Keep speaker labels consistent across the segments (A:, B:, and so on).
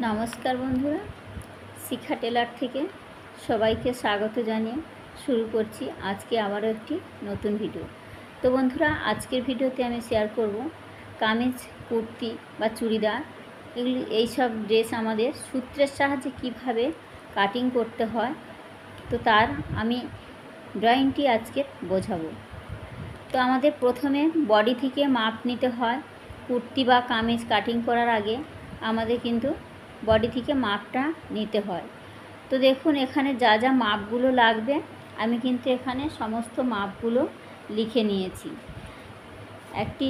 A: নমস্কার বন্ধুরা, শিখা টেলার থেকে সবাইকে স্বাগত জানিয়ে শুরু করছি আজকে আবারও একটি নতুন ভিডিও। তো বন্ধুরা, আজকের ভিডিওতে আমি শেয়ার করব কামিজ, কুর্তি বা চুড়িদার এইসব ড্রেস আমাদের সূত্রের সাহায্যে কিভাবে কাটিং করতে হয়। তো তার আমি ড্রয়িংটি আজকে বোঝাবো। তো আমাদের প্রথমে বডি থেকে মাপ নিতে হয়। কুর্তি বা কামিজ কাটিং করার আগে আমাদের কিন্তু বডি থেকে মাপটা নিতে হয়। তো দেখুন, এখানে যা যা মাপগুলো লাগবে আমি কিন্তু এখানে সমস্ত মাপগুলো লিখে নিয়েছি। একটি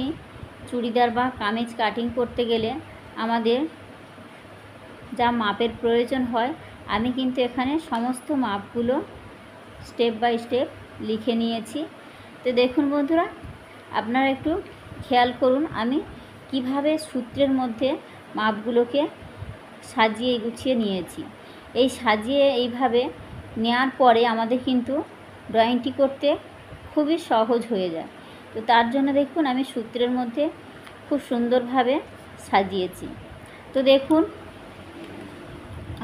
A: চুড়িদার বা কামিজ কাটিং করতে গেলে আমাদের যা মাপের প্রয়োজন হয় আমি কিন্তু এখানে সমস্ত মাপগুলো স্টেপ বাই স্টেপ লিখে নিয়েছি। তো দেখুন বন্ধুরা, আপনারা একটু খেয়াল করুন আমি কিভাবে সূত্রের মধ্যে মাপগুলোকে সাজিয়ে গুছিয়ে নিয়েছি। এই সাজিয়ে এইভাবে নেওয়ার পরে আমাদের কিন্তু ড্রয়িংটি করতে খুবই সহজ হয়ে যায়। তো তার জন্য দেখুন আমি সূত্রের মধ্যে খুব সুন্দরভাবে সাজিয়েছি। তো দেখুন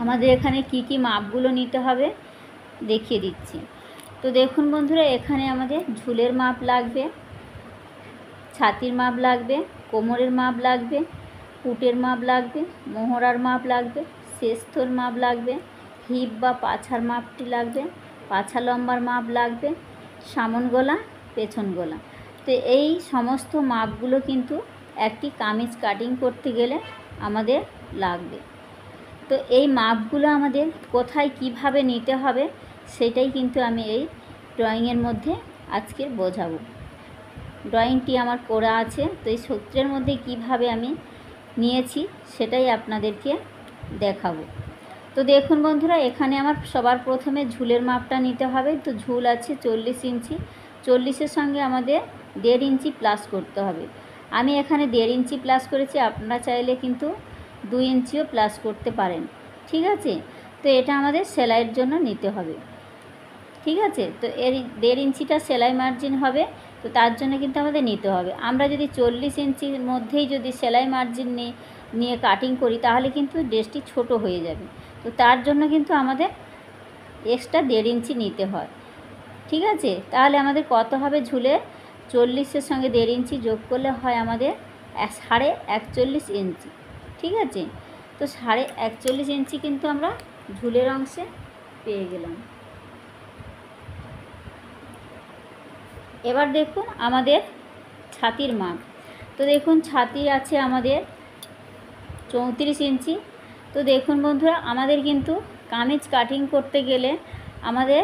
A: আমাদের এখানে কি কি মাপগুলো নিতে হবে দেখিয়ে দিচ্ছি। তো দেখুন বন্ধুরা, এখানে আমাদের ঝুলের মাপ লাগবে, ছাতির মাপ লাগবে, কোমরের মাপ লাগবে, পুটের মাপ লাগবে, মোহরার মাপ লাগবে, শেষথর মাপ লাগবে, হিপ বা পাছার মাপটি লাগবে, পাছা লম্বার মাপ লাগবে, সামন গলা, পেছন গলা। তো এই সমস্ত মাপগুলো কিন্তু একটি কামিজ কাটিং করতে গেলে আমাদের লাগবে। তো এই মাপগুলো আমাদের কোথায় কিভাবে নিতে হবে সেটাই কিন্তু আমি এই ড্রয়িংয়ের মধ্যে আজকে বোঝাবো। ড্রয়িংটি আমার করা আছে, তো এই সূত্রের মধ্যে কিভাবে আমি নিয়েছি সেটাই আপনাদেরকে দেখাবো। তো দেখুন বন্ধুরা, এখানে আমার সবার প্রথমে ঝুলের মাপটা নিতে হবে। তো ঝুল আছে 40 ইঞ্চি, 40-এর সঙ্গে আমাদের 1.5 ইঞ্চি প্লাস করতে হবে। আমি এখানে 1.5 ইঞ্চি প্লাস করেছি, আপনারা চাইলে কিন্তু 2 ইঞ্চিও প্লাস করতে পারেন। ঠিক আছে, তো এটা আমাদের সেলাইয়ের জন্য নিতে হবে। ঠিক আছে, তো এর 1.5 ইঞ্চিটা সেলাই মার্জিন হবে, তো তার জন্য কিন্তু আমাদের নিতে হবে। আমরা যদি 40 ইঞ্চির মধ্যেই যদি সেলাই মার্জিন নিয়ে কাটিং করি তাহলে কিন্তু ড্রেসটি ছোট হয়ে যাবে। তো তার জন্য কিন্তু আমাদের এক্সট্রা 1.5 ইঞ্চি নিতে হয়। ঠিক আছে, তাহলে আমাদের কত হবে? ঝুলে 40-এর সঙ্গে 1.5 ইঞ্চি যোগ করলে হয় আমাদের 41.5 ইঞ্চি। ঠিক আছে, তো 41.5 ইঞ্চি কিন্তু আমরা ঝুলের অংশে পেয়ে গেলাম। এবার দেখুন আমাদের ছাতির মাপ। তো দেখুন ছাতি আছে আমাদের 34 ইঞ্চি। তো দেখুন বন্ধুরা, আমাদের কিন্তু কামিজ কাটিং করতে গেলে আমাদের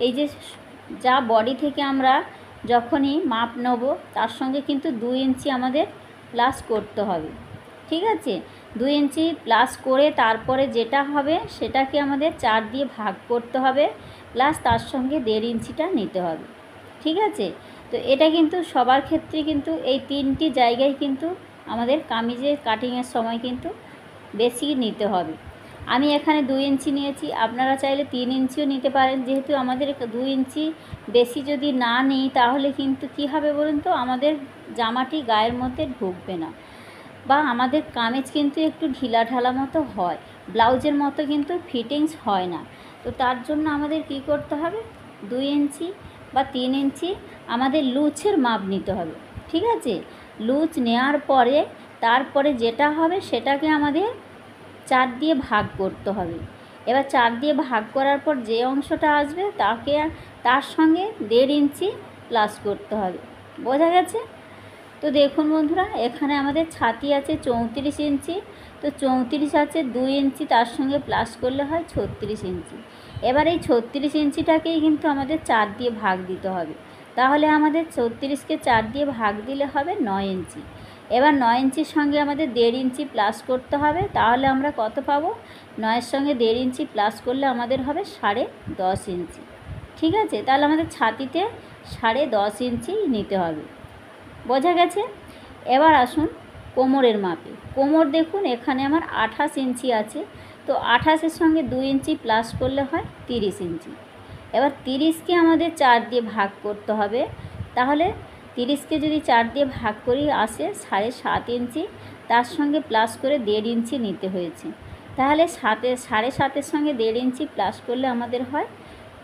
A: এই যে যা বডি থেকে আমরা যখনই মাপ নেব তার সঙ্গে কিন্তু 2 ইঞ্চি আমাদের প্লাস করতে হবে। ঠিক আছে, 2 ইঞ্চি প্লাস করে তারপরে যেটা হবে সেটাকে আমাদের 4 দিয়ে ভাগ করতে হবে, প্লাস তার সঙ্গে 1.5 ইঞ্চিটা নিতে হবে। ঠিক আছে, তো এটা কিন্তু সবার ক্ষেত্রে কিন্তু এই 3টি জায়গায় কিন্তু আমাদের কামিজের কাটিংয়ের সময় কিন্তু বেশি নিতে হবে। আমি এখানে 2 ইঞ্চি নিয়েছি, আপনারা চাইলে 3 ইঞ্চিও নিতে পারেন। যেহেতু আমাদের 2 ইঞ্চি বেশি যদি না নিই তাহলে কিন্তু কী হবে বলুন তো, আমাদের জামাটি গায়ের মধ্যে ঢুকবে না, বা আমাদের কামিজ কিন্তু একটু ঢিলা ঢালা মতো হয়, ব্লাউজের মতো কিন্তু ফিটিংস হয় না। তো তার জন্য আমাদের কি করতে হবে, 2 ইঞ্চি বা 3 ইঞ্চি আমাদের লুচের মাপ নিতে হবে। ঠিক আছে, লুচ নেওয়ার পরে তারপরে যেটা হবে সেটাকে আমাদের 4 দিয়ে ভাগ করতে হবে। এবার 4 দিয়ে ভাগ করার পর যে অংশটা আসবে তার সঙ্গে 1.5 ইঞ্চি প্লাস করতে হবে। বোঝা গেছে? তো দেখুন বন্ধুরা, এখানে আমাদের ছাতি আছে 34 ইঞ্চি। তো 34 আছে 2 ইঞ্চি, তার সঙ্গে প্লাস করলে হয় 36 ইঞ্চি। এবার এই 36 ইঞ্চিটাকেই কিন্তু আমাদের 4 দিয়ে ভাগ দিতে হবে। তাহলে আমাদের 34কে 4 দিয়ে ভাগ দিলে হবে 9 ইঞ্চি। এবার 9 ইঞ্চির সঙ্গে আমাদের 1.5 ইঞ্চি প্লাস করতে হবে, তাহলে আমরা কত পাবো? 9-এর সঙ্গে 1.5 ইঞ্চি প্লাস করলে আমাদের হবে 10.5 ইঞ্চি। ঠিক আছে, তাহলে আমাদের ছাতিতে 10.5 ইঞ্চি নিতে হবে। বোঝা গেছে? এবার আসুন কোমরের মাপে। কোমর দেখুন এখানে আমার 28 ইঞ্চি আছে। তো 28-এর সঙ্গে 2 ইঞ্চি প্লাস করলে হয় 30 ইঞ্চি। এবার 30কে আমাদের 4 দিয়ে ভাগ করতে হবে, তাহলে 30কে যদি 4 দিয়ে ভাগ করি আসে 7.5 ইঞ্চি। তার সঙ্গে প্লাস করে 1.5 ইঞ্চি নিতে হয়েছে। তাহলে 7.5-এর সঙ্গে 1.5 ইঞ্চি প্লাস করলে আমাদের হয়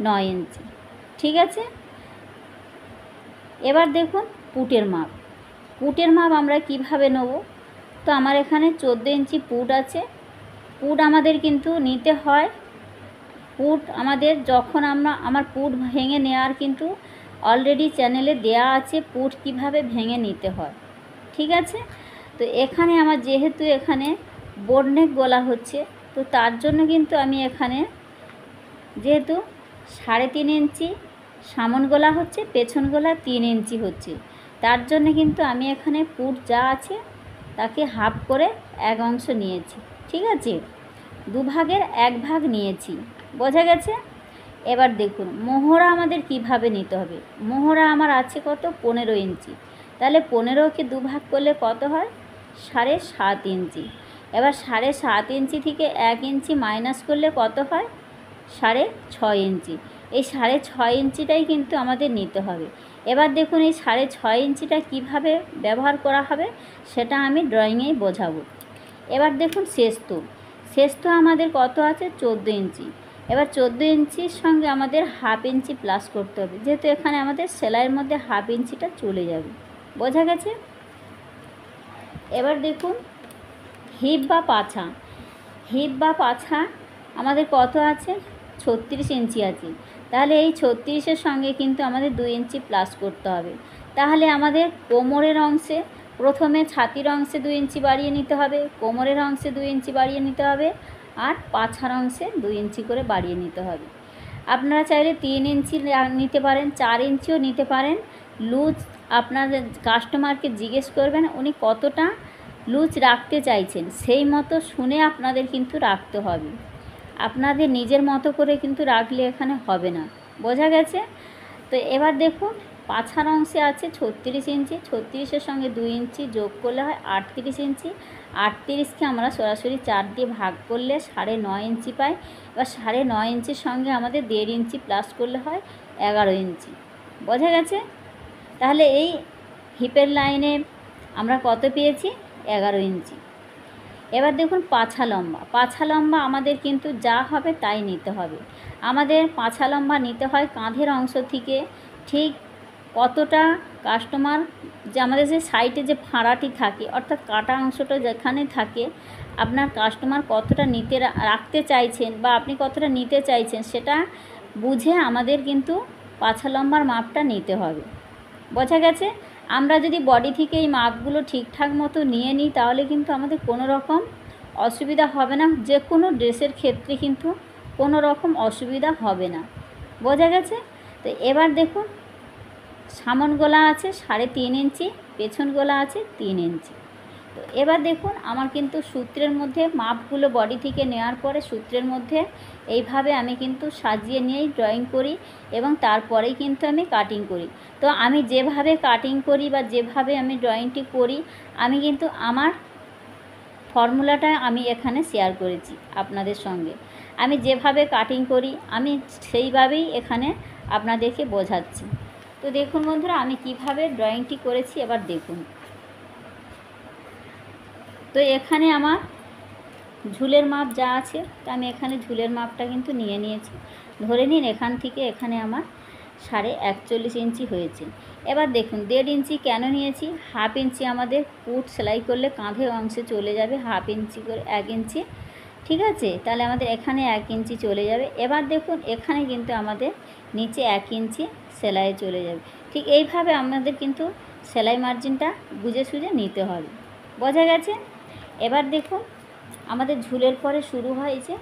A: 9 ইঞ্চি। ঠিক আছে, এবার দেখুন পুটের মাপ। পুটের মাপ আমরা কিভাবে নেব? তো আমার এখানে 14 ইঞ্চি পুট আছে। পুট আমাদের কিন্তু নিতে হয়, পুট আমাদের যখন আমার পুট ভেঙে নেওয়ার কিন্তু অলরেডি চ্যানেলে দেয়া আছে পুট কিভাবে ভেঙে নিতে হয়। ঠিক আছে, তো এখানে আমার যেহেতু এখানে বোর্ডনেক গলা হচ্ছে, তো তার জন্য কিন্তু আমি এখানে যেহেতু 3.5 ইঞ্চি সামন গলা হচ্ছে, পেছন গলা 3 ইঞ্চি হচ্ছে, তার জন্য কিন্তু আমি এখানে পুট যা আছে তাকে হাফ করে 1 অংশ নিয়েছি। ঠিক আছে, 2 ভাগের 1 ভাগ নিয়েছি। বোঝা গেছে? এবার দেখুন মোহরা আমাদের কিভাবে নিতে হবে। মোহরা আমার আছে কত? 15 ইঞ্চি। তাহলে 15কে 2 ভাগ করলে কত হয়? 7.5 ইঞ্চি। এবার 7.5 ইঞ্চি থেকে 1 ইঞ্চি মাইনাস করলে কত হয়? 6.5 ইঞ্চি। এই 6.5 ইঞ্চিটাই কিন্তু আমাদের নিতে হবে। এবার দেখুন এই 6.5 ইঞ্চিটা কিভাবে ব্যবহার করা হবে সেটা আমি ড্রয়িংয়েই বোঝাবো। এবার দেখুন শেষ তো আমাদের কত আছে? 14 ইঞ্চি। এবার 14 ইঞ্চির সঙ্গে আমাদের হাফ ইঞ্চি প্লাস করতে হবে, যেহেতু এখানে আমাদের সেলাইয়ের মধ্যে হাফ ইঞ্চিটা চলে যাবে। বোঝা গেছে? এবার দেখুন হিপ বা পাছা আমাদের কত আছে? 36 ইঞ্চি আছে। তাহলে এই 36-এর সঙ্গে কিন্তু আমাদের 2 ইঞ্চি প্লাস করতে হবে। তাহলে আমাদের কোমরের অংশে প্রথমে ছাতির অংশে 2 ইঞ্চি বাড়িয়ে নিতে হবে, কোমরের অংশে 2 ইঞ্চি বাড়িয়ে নিতে হবে, আর পাছার অংশে 2 ইঞ্চি করে বাড়িয়ে নিতে হবে। আপনারা চাইলে 3 ইঞ্চি নিতে পারেন, 4 ইঞ্চিও নিতে পারেন। লুজ আপনাদের কাস্টমারকে জিজ্ঞেস করবেন উনি কতটা লুজ রাখতে চাইছেন, সেই মতো শুনে আপনাদের কিন্তু রাখতে হবে। আপনাদের নিজের মতো করে কিন্তু রাখলে এখানে হবে না। বোঝা গেছে? তো এবার দেখুন পাছার অংশে আছে 36 ইঞ্চি, 36-এর সঙ্গে 2 ইঞ্চি যোগ করলে হয় 38 ইঞ্চি। 38কে আমরা সরাসরি 4 দিয়ে ভাগ করলে 9.5 ইঞ্চি পাই। এবার 9.5 ইঞ্চির সঙ্গে আমাদের 1.5 ইঞ্চি প্লাস করলে হয় 11 ইঞ্চি। বোঝা গেছে? তাহলে এই হিপের লাইনে আমরা কত পেয়েছি? 11 ইঞ্চি। এবার দেখুন পাছা লম্বা আমাদের কিন্তু যা হবে তাই নিতে হবে। আমাদের পাছা লম্বা নিতে হয় কাঁধের অংশ থেকে ঠিক কতটা কাস্টমার যে আমাদের যে সাইডে যে ফাঁড়াটি থাকে অর্থাৎ কাটা অংশটা যেখানে থাকে আপনার কাস্টমার কতটা রাখতে চাইছেন বা আপনি কতটা নিতে চাইছেন সেটা বুঝে আমাদের কিন্তু পাছা লম্বার মাপটা নিতে হবে। বোঝা গেছে? আমরা যদি বডি থেকে এই মাপগুলো ঠিকঠাক মতো নিয়ে নিই তাহলে কিন্তু আমাদের কোনো রকম অসুবিধা হবে না, যে কোনো ড্রেসের ক্ষেত্রে কিন্তু কোনো রকম অসুবিধা হবে না। বোঝা গেছে? তো এবার দেখুন সামন গলা আছে 3.5 ইঞ্চি, পেছন গলা আছে 3 ইঞ্চি। তো এবার দেখুন আমার কিন্তু সূত্রের মধ্যে মাপগুলো বডি থেকে নেওয়ার পরে সূত্রের মধ্যে এইভাবে আমি কিন্তু সাজিয়ে নিয়েই ড্রয়িং করি এবং তারপরেই কিন্তু আমি কাটিং করি। তো আমি যেভাবে কাটিং করি বা যেভাবে আমি ড্রয়িংটি করি আমি কিন্তু আমার ফর্মুলাটা আমি এখানে শেয়ার করেছি আপনাদের সঙ্গে। আমি যেভাবে কাটিং করি আমি সেইভাবেই এখানে আপনাদেরকে বোঝাচ্ছি। তো দেখুন বন্ধুরা আমি কিভাবে ড্রয়িংটি করেছি এবার দেখুন। তো এখানে আমার ঝুলের মাপ যা আছে তা আমি এখানে ঝুলের মাপটা কিন্তু নিয়ে নিয়েছি। ধরে নিন এখান থেকে এখানে আমার 41 ইঞ্চি হয়েছে। এবার দেখুন 1.5 ইঞ্চি কেন নিয়েছি? হাফ ইঞ্চি আমাদের পুট সেলাই করলে কাঁধের অংশে চলে যাবে, হাফ ইঞ্চি করে 1 ইঞ্চি। ঠিক আছে, তাহলে আমাদের এখানে 1 ইঞ্চি চলে যাবে। এবার দেখুন এখানে কিন্তু আমাদের নিচে 1 ইঞ্চি সেলাই চলে যাবে। ঠিক এইভাবে আমাদের কিন্তু সেলাই মার্জিনটা বুঝে সুঝে নিতে হবে। বোঝা গেছে? এবার দেখুন আমাদের ঝুলের পরে শুরু হয় যে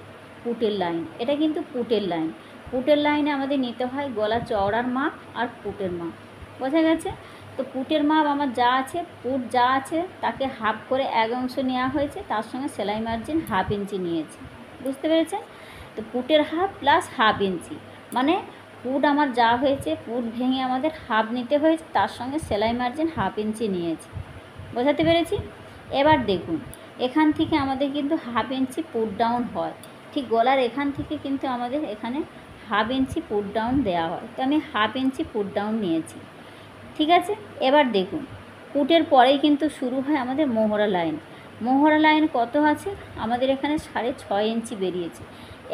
A: পুটের লাইন, এটা কিন্তু পুটের লাইন। পুটের লাইনে আমাদের নিতে হয় গলা চওড়ার মাপ আর পুটের মাপ। বোঝা গেছে? তো পুটের মাপ আমার যা আছে, পুট যা আছে তাকে হাফ করে 1 অংশ নেওয়া হয়েছে, তার সঙ্গে সেলাই মার্জিন হাফ ইঞ্চি নিয়েছি। বুঝতে পেরেছেন? তো পুটের হাফ প্লাস হাফ ইঞ্চি মানে পুট আমার যা হয়েছে পুট ভেঙে আমাদের হাফ নিতে হয়েছে, তার সঙ্গে সেলাই মার্জিন হাফ ইঞ্চি নিয়েছি। বোঝাতে পেরেছি? এবার দেখুন এখান থেকে আমাদের কিন্তু হাফ ইঞ্চি পুট ডাউন হয়, ঠিক গলার এখান থেকে কিন্তু আমাদের এখানে হাফ ইঞ্চি পুট ডাউন দেওয়া হয়। তো আমি হাফ ইঞ্চি পুট ডাউন নিয়েছি। ঠিক আছে, এবার দেখুন পুটের পরেই কিন্তু শুরু হয় আমাদের মোহরা লাইন। মোহরা লাইন কত আছে, আমাদের এখানে 6.5 ইঞ্চি বেরিয়েছে।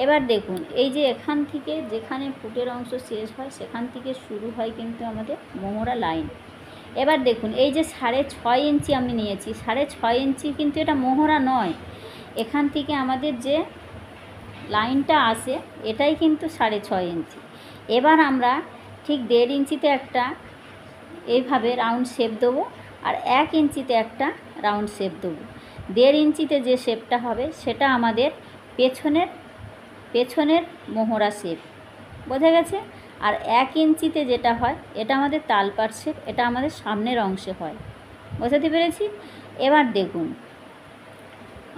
A: এবার দেখুন এই যে এখান থেকে যেখানে ফুটের অংশ শেষ হয় সেখান থেকে শুরু হয় কিন্তু আমাদের মোহরা লাইন। এবার দেখুন এই যে 6.5 ইঞ্চি আমি নিয়েছি, 6.5 ইঞ্চি কিন্তু এটা মোহরা নয়, এখান থেকে আমাদের যে লাইনটা আসে এটাই কিন্তু 6.5 ইঞ্চি। এবার আমরা ঠিক 1.5 ইঞ্চিতে একটা এইভাবে রাউন্ড শেপ দেবো, আর 1 ইঞ্চিতে একটা রাউন্ড শেপ দেবো। 1.5 ইঞ্চিতে যে শেপটা হবে সেটা আমাদের পেছনের মোহরা শেপ, বোঝা গেছে। আর 1 ইঞ্চিতে যেটা হয় এটা আমাদের তালপাট শেপ, এটা আমাদের সামনের অংশে হয়, বোঝাতে পেরেছি। এবার দেখুন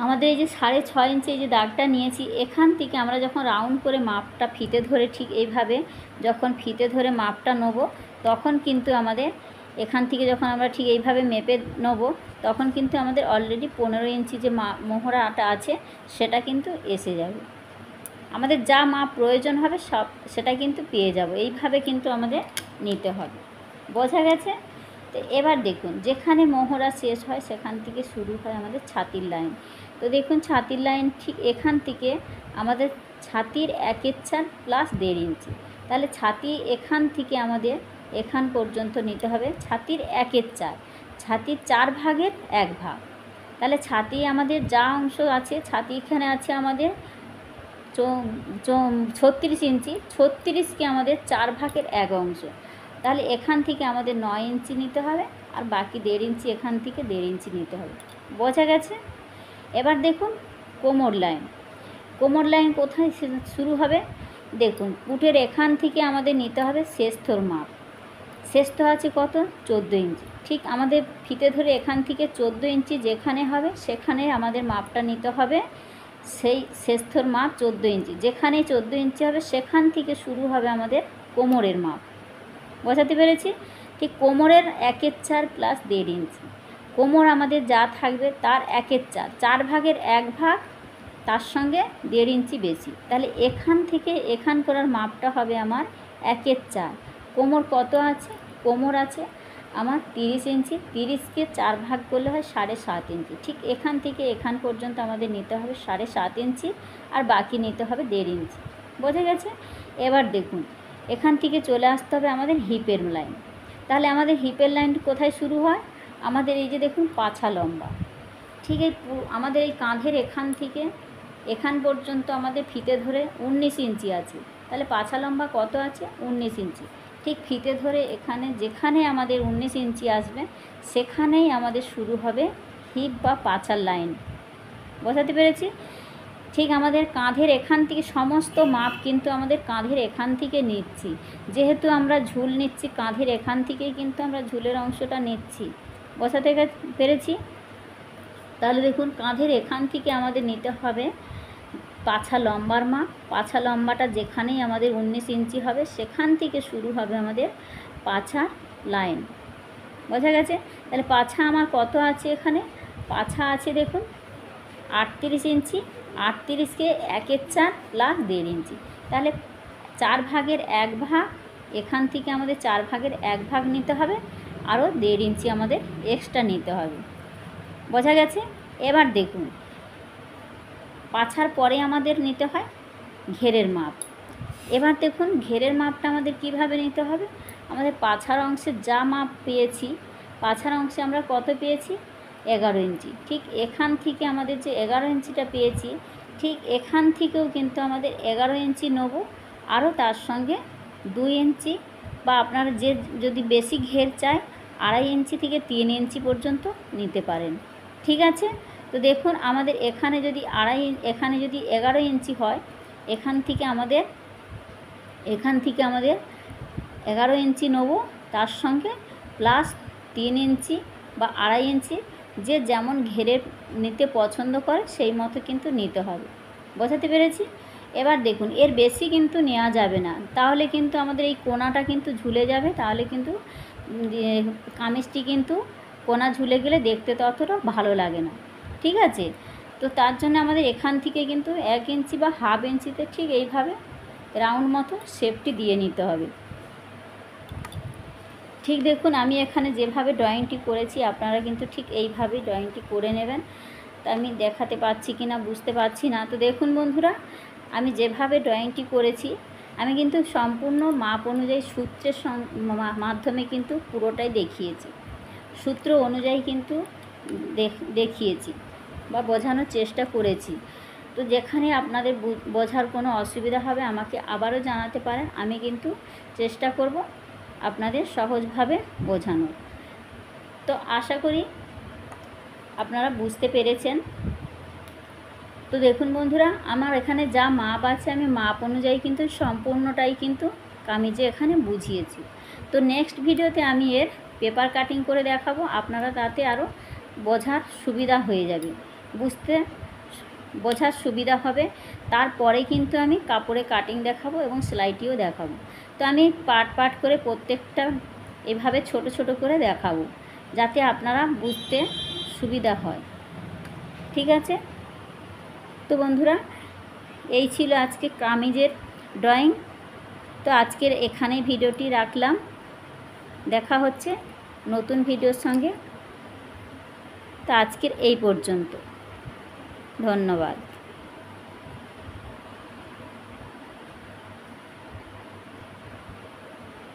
A: আমাদের এই যে 6.5 ইঞ্চি এই যে দাগটা নিয়েছি, এখান থেকে আমরা যখন রাউন্ড করে মাপটা ফিতে ধরে ঠিক এইভাবে যখন ফিতে ধরে মাপটা নেব, তখন কিন্তু আমাদের এখান থেকে যখন আমরা ঠিক এইভাবে মেপে নেব, তখন কিন্তু আমাদের অলরেডি 15 ইঞ্চি যে মোহরাটা আছে সেটা কিন্তু এসে যাবে। আমাদের যা মাপ প্রয়োজন হবে সব সেটা কিন্তু পেয়ে যাব। এইভাবে কিন্তু আমাদের নিতে হবে, বোঝা গেছে। তো এবার দেখুন যেখানে মোহরা শেষ হয় সেখান থেকে শুরু হয় আমাদের ছাতির লাইন। তো দেখুন ছাতির লাইন ঠিক এখান থেকে আমাদের ছাতির 1/4 প্লাস 1.5 ইঞ্চি, তাহলে ছাতি এখান থেকে আমাদের এখান পর্যন্ত নিতে হবে ছাতির 1/4, ছাতির 4 ভাগের 1 ভাগ। তাহলে ছাতি আমাদের যা অংশ আছে, ছাতি এখানে আছে আমাদের 36 ইঞ্চি, 36কে আমাদের 4 ভাগের 1 অংশ, তাহলে এখান থেকে আমাদের 9 ইঞ্চি নিতে হবে, আর বাকি 1.5 ইঞ্চি এখান থেকে 1.5 ইঞ্চি নিতে হবে, বোঝা গেছে। এবার দেখুন কোমর লাইন কোথায় শুরু হবে, দেখুন পুটের এখান থেকে আমাদের নিতে হবে শেষথর মাপ। শেষথ আছে কত, 14 ইঞ্চি। ঠিক আমাদের ফিতে ধরে এখান থেকে 14 ইঞ্চি যেখানে হবে সেখানে আমাদের মাপটা নিতে হবে, সেই শেষথর মাপ 14 ইঞ্চি। যেখানে 14 ইঞ্চি হবে সেখান থেকে শুরু হবে আমাদের কোমরের মাপ, বোঝাতে পেরেছি। ঠিক কোমরের 1/4 প্লাস 1.5 ইঞ্চি, কোমর আমাদের যা থাকবে তার 1/4, 4 ভাগের 1 ভাগ, তার সঙ্গে 1.5 ইঞ্চি বেশি, তাহলে এখান থেকে এখান করার মাপটা হবে আমার 1/4। কোমর কত আছে, কোমর আছে আমার 30 ইঞ্চি, 30কে 4 ভাগ করলে হয় 7.5 ইঞ্চি। ঠিক এখান থেকে এখান পর্যন্ত আমাদের নিতে হবে 7.5 ইঞ্চি, আর বাকি নিতে হবে 1.5 ইঞ্চি, বোঝা গেছে। এবার দেখুন এখান থেকে চলে আসতে হবে আমাদের হিপের লাইন। তাহলে আমাদের হিপের লাইন কোথায় শুরু হয়, আমাদের এই যে দেখুন পাছা লম্বা, ঠিক এই আমাদের এই কাঁধের এখান থেকে এখান পর্যন্ত আমাদের ফিতে ধরে 19 ইঞ্চি আছে, তাহলে পাছা লম্বা কত আছে, 19 ইঞ্চি। ঠিক ফিতে ধরে এখানে যেখানে আমাদের 19 ইঞ্চি আসবে সেখানেই আমাদের শুরু হবে হিপ বা পাছার লাইন, বোঝাতে পেরেছি। ঠিক আমাদের কাঁধের এখান থেকে সমস্ত মাপ কিন্তু আমাদের কাঁধের এখান থেকে নিচ্ছি, যেহেতু আমরা ঝুল নিচ্ছি কাঁধের এখান থেকেই কিন্তু আমরা ঝুলের অংশটা নিচ্ছি, বোঝাতে পেরেছি। তাহলে দেখুন কাঁধের এখান থেকে আমাদের নিতে হবে পাছা লম্বার মাপ, পাছা লম্বাটা যেখানেই আমাদের 19 ইঞ্চি হবে সেখান থেকে শুরু হবে আমাদের পাছার লাইন, বোঝা গেছে। তাহলে পাছা আমার কত আছে, এখানে পাছা আছে দেখুন 38 ইঞ্চি, 38কে 1/4 প্লাস 1.5 ইঞ্চি, তাহলে 4 ভাগের 1 ভাগ, এখান থেকে আমাদের 4 ভাগের 1 ভাগ নিতে হবে, আরও 1.5 ইঞ্চি আমাদের এক্সট্রা নিতে হবে, বোঝা গেছে। এবার দেখুন পাছার পরে আমাদের নিতে হয় ঘেরের মাপ। এবার দেখুন ঘেরের মাপটা আমাদের কিভাবে নিতে হবে, আমাদের পাছার অংশে যা মাপ পেয়েছি, পাছার অংশে আমরা কত পেয়েছি, 11 ইঞ্চি। ঠিক এখান থেকে আমাদের যে 11 ইঞ্চিটা পেয়েছি, ঠিক এখান থেকেও কিন্তু আমাদের 11 ইঞ্চি নেব, আরও তার সঙ্গে 2 ইঞ্চি, বা আপনারা যে যদি বেশি ঘের চায় 2.5 ইঞ্চি থেকে 3 ইঞ্চি পর্যন্ত নিতে পারেন, ঠিক আছে। তো দেখুন আমাদের এখানে যদি এখানে যদি 11 ইঞ্চি হয়, এখান থেকে আমাদের 11 ইঞ্চি নেব, তার সঙ্গে প্লাস 3 ইঞ্চি বা 2.5 ইঞ্চি, যে যেমন ঘেরের নিতে পছন্দ করে সেই মতো কিন্তু নিতে হবে, বোঝাতে পেরেছি। এবার দেখুন এর বেশি কিন্তু নেওয়া যাবে না, তাহলে কিন্তু আমাদের এই কোণাটা কিন্তু ঝুলে যাবে, তাহলে কিন্তু কামিজটি কিন্তু কোণা ঝুলে গেলে দেখতে ততটা ভালো লাগে না, ঠিক আছে। তো তার জন্য আমাদের এখান থেকে কিন্তু 1 ইঞ্চি বা হাফ ইঞ্চিতে ঠিক এইভাবে রাউন্ড মতো শেপটি দিয়ে নিতে হবে। ঠিক দেখুন আমি এখানে যেভাবে ড্রয়িংটি করেছি আপনারা কিন্তু ঠিক এইভাবেই ড্রয়িংটি করে নেবেন। তা আমি দেখাতে পারছি কি না বুঝতে পারছি না। তো দেখুন বন্ধুরা, আমি যেভাবে ড্রয়িংটি করেছি আমি কিন্তু সম্পূর্ণ মাপ অনুযায়ী সূত্রের মাধ্যমে কিন্তু পুরোটাই দেখিয়েছি, সূত্র অনুযায়ী কিন্তু দেখিয়েছি বা বোঝানোর চেষ্টা করেছি। তো যেখানে আপনাদের বোঝার কোনো অসুবিধা হবে আমাকে আবারও জানাতে পারেন, আমি কিন্তু চেষ্টা করব আপনাদের সহজভাবে বোঝানোর। তো আশা করি আপনারা বুঝতে পেরেছেন। তো দেখুন বন্ধুরা, আমার এখানে যা মাপ আছে আমি মাপ অনুযায়ী কিন্তু সম্পূর্ণটাই কিন্তু কামিজে এখানে বুঝিয়েছি। তো নেক্সট ভিডিওতে আমি এর পেপার কাটিং করে দেখাবো, আপনারা তাতে আরও বোঝার সুবিধা হয়ে যাবে, বোঝার সুবিধা হবে। তারপরে কিন্তু আমি কাপড়ে কাটিং দেখাবো এবং সেলাইটিও দেখাবো। তো আমি পার্ট করে প্রত্যেকটা এভাবে ছোট ছোট করে দেখাবো, যাতে আপনারা বুঝতে সুবিধা হয়। ঠিক আছে? তো বন্ধুরা, এই ছিল আজকে কামিজের ড্রয়িং। তো আজকের এখানেই ভিডিওটি রাখলাম, দেখা হচ্ছে নতুন ভিডিওর সঙ্গে। তো আজকের এই পর্যন্ত, ধন্যবাদ।